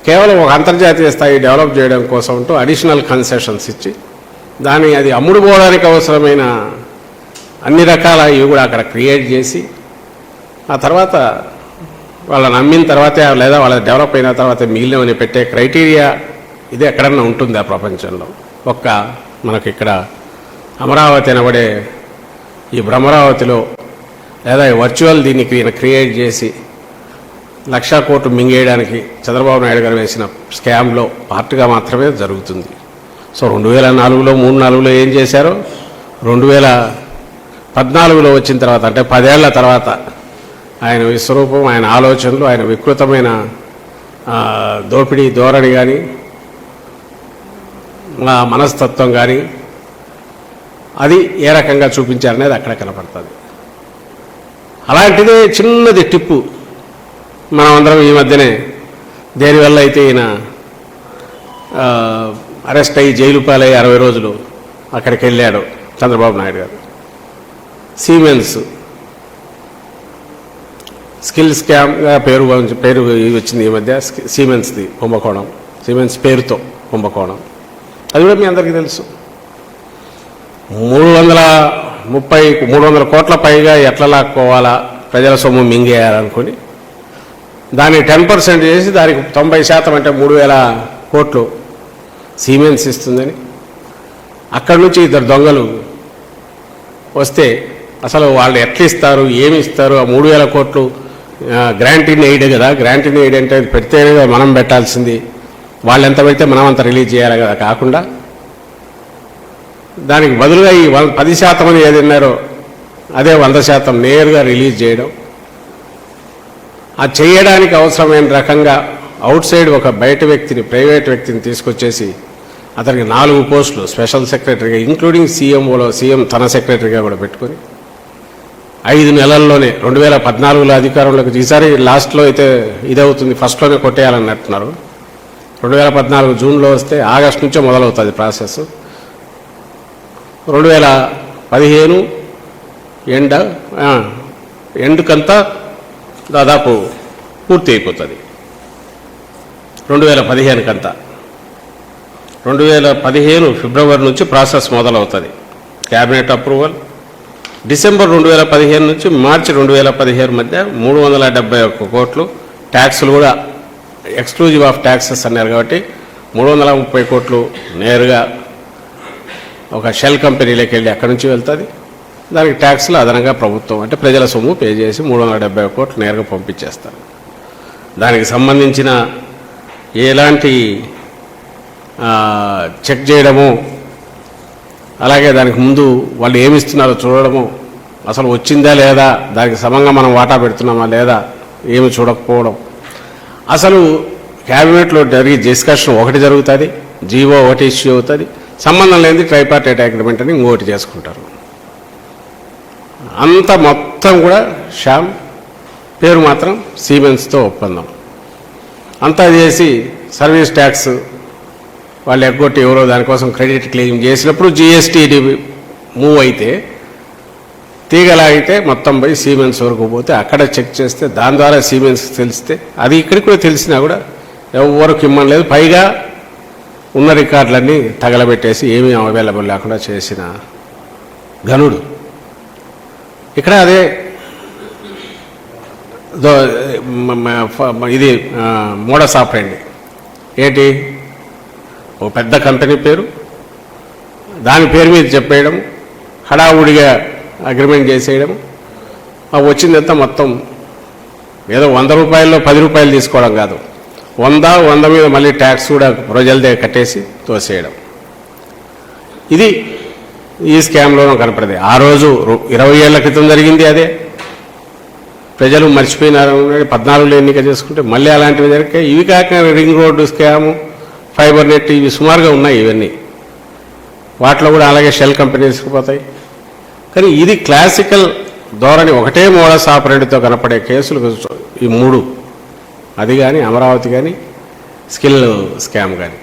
కేవలం ఒక అంతర్జాతీయ స్థాయి డెవలప్ చేయడం కోసం అంటూ అడిషనల్ కన్సెషన్స్ ఇచ్చి అది అమ్ముడుపోవడానికి అవసరమైన అన్ని రకాల ఇవి కూడా అక్కడ క్రియేట్ చేసి ఆ తర్వాత వాళ్ళని అమ్మిన తర్వాతే లేదా వాళ్ళ డెవలప్ అయిన తర్వాత మిగిలినవని పెట్టే క్రైటీరియా ఇది ఎక్కడన్నా ఉంటుంది ఆ ప్రపంచంలో. మనకి ఇక్కడ అమరావతి అనబడే ఈ భ్రమరావతిలో లేదా వర్చువల్ దీన్ని క్రియేట్ చేసి 1,00,000 కోట్లు మింగేయడానికి చంద్రబాబు నాయుడు గారు వేసిన స్కామ్లో పార్ట్గా మాత్రమే జరుగుతుంది. సో 2004లో 3-4లో ఏం చేశారో 2014లో వచ్చిన తర్వాత అంటే 10 ఏళ్ల తర్వాత ఆయన విశ్వరూపం, ఆయన ఆలోచనలు, ఆయన వికృతమైన దోపిడీ ధోరణి కానీ మనస్తత్వం కానీ అది ఏ రకంగా చూపించారనేది అక్కడ కనపడుతుంది. అలాంటిదే చిన్నది టిప్పు మనమందరం ఈ మధ్యనే దేనివల్ల అయితే ఈయన అరెస్ట్ అయ్యి జైలు పాలై 60 రోజులు అక్కడికి వెళ్ళాడు చంద్రబాబు నాయుడు గారు. సీమెన్స్ స్కిల్ స్కామ్గా పేరు వచ్చింది ఈ మధ్య. సీమెన్స్ది కుంభకోణం, సీమెన్స్ పేరుతో కుంభకోణం, అది కూడా మీ అందరికీ తెలుసు. 300 కోట్ల పైగా ఎట్లా లాక్కోవాలా, ప్రజల సొమ్ము మింగేయాలనుకుని దాన్ని 10% చేసి దానికి 90% అంటే 3,000 కోట్లు సీమెన్స్ ఇస్తుందని అక్కడి నుంచి 2 దొంగలు వస్తే అసలు వాళ్ళు ఎట్లా ఇస్తారు, ఏమి ఇస్తారు, ఆ 3,000 కోట్లు గ్రాంట్ ఇన్ ఎయిడ్ కదా. గ్రాంట్ ఇన్ ఎయిడ్ అంటే పెడితేనే మనం పెట్టాల్సింది, వాళ్ళు ఎంత పెడితే మనం అంత రిలీజ్ చేయాలి కదా. కాకుండా దానికి బదులుగా ఈ 10% అని ఏది ఉన్నారో అదే 100% నేరుగా రిలీజ్ చేయడం. ఆ చేయడానికి అవసరమైన రకంగా అవుట్ సైడ్ ఒక బయట వ్యక్తిని, ప్రైవేట్ వ్యక్తిని తీసుకొచ్చేసి అతనికి 4 పోస్టులు స్పెషల్ సెక్రటరీగా ఇంక్లూడింగ్ సీఎంఓలో సీఎం తన సెక్రటరీగా కూడా పెట్టుకొని 5 నెలల్లోనే 2014లో అధికారంలోకి, ఈసారి లాస్ట్లో అయితే ఇదవుతుంది, ఫస్ట్లోనే కొట్టేయాలన్నట్టున్నారు. 2014 జూన్లో వస్తే ఆగస్టు నుంచే మొదలవుతుంది ప్రాసెస్. 2015 ఎండుకంతా దాదాపు పూర్తి అయిపోతుంది. 2015 కంతా 2015 ఫిబ్రవరి నుంచి ప్రాసెస్ మొదలవుతుంది. క్యాబినెట్ అప్రూవల్ డిసెంబర్ 2015 నుంచి మార్చి 2017 మధ్య 371 కోట్లు ట్యాక్సులు కూడా ఎక్స్క్లూజివ్ ఆఫ్ ట్యాక్సెస్ అన్నారు కాబట్టి 330 కోట్లు నేరుగా ఒక షెల్ కంపెనీలోకి వెళ్ళి అక్కడి నుంచి వెళ్తుంది. దానికి ట్యాక్స్లు అదనంగా ప్రభుత్వం అంటే ప్రజల సొమ్ము పే చేసి 370 కోట్లు నేరుగా పంపించేస్తారు. దానికి సంబంధించిన ఎలాంటి చెక్ చేయడము, అలాగే దానికి ముందు వాళ్ళు ఏమిస్తున్నారో చూడడము, అసలు వచ్చిందా లేదా, దానికి సమంగా మనం వాటా పెడుతున్నామా లేదా ఏమి చూడకపోవడం. అసలు క్యాబినెట్లో జరిగే డిస్కషన్ ఒకటి జరుగుతుంది, జీవో ఒకటి ఇష్యూ అవుతుంది, సంబంధం లేనిది ట్రైపార్టైట్ అగ్రిమెంట్ అని ఇంకోటి చేసుకుంటారు. అంత మొత్తం కూడా శ్యామ్, పేరు మాత్రం సీమెన్స్తో ఒప్పందం. అంతా చేసి సర్వీస్ ట్యాక్స్ వాళ్ళు ఎగ్గొట్టి ఎవరో దానికోసం క్రెడిట్ క్లెయిమ్ చేసినప్పుడు జిఎస్టీ మూవ్ అయితే తీగలాగితే మొత్తం పోయి సీమెన్స్ వరకు పోతే అక్కడ చెక్ చేస్తే దాని ద్వారా సీమెన్స్ తెలిస్తే అది ఇక్కడికి కూడా తెలిసినా కూడా ఎవరికి ఇమ్మని లేదు. పైగా ఉన్న రికార్డులన్నీ తగలబెట్టేసి ఏమీ అవైలబుల్ లేకుండా చేసిన ఘనుడు. ఇక్కడ అదే ఇది మోడస్ ఆపరేండి ఏంటి, ఓ పెద్ద కంపెనీ పేరు, దాని పేరు మీద చెప్పేయడం, హడావుడిగా అగ్రిమెంట్ చేసేయడం, వచ్చిందంతా మొత్తం ఏదో 100 రూపాయల్లో 10 రూపాయలు తీసుకోవడం కాదు, 100 మీద మళ్ళీ ట్యాక్స్ కూడా ప్రజలదే కట్టేసి తోసేయడం. ఇది ఈ స్కామ్లోనూ కనపడేది. ఆ రోజు 20 ఏళ్ల క్రితం జరిగింది అదే, ప్రజలు మర్చిపోయినారు. 14లో ఎన్నిక చేసుకుంటే మళ్ళీ అలాంటివి జరిగాయి. ఇవి కాక ring road scam, fibre net, ఇవి సుమారుగా ఉన్నాయి. ఇవన్నీ వాటిలో కూడా అలాగే షెల్ కంపెనీస్కి పోతాయి. కానీ ఇది క్లాసికల్ ధోరణి, ఒకటే మోడస్ ఆపరేటర్తో కనపడే కేసులు ఈ 3, అది కానీ అమరావతి కానీ స్కిల్ స్కామ్ కానీ.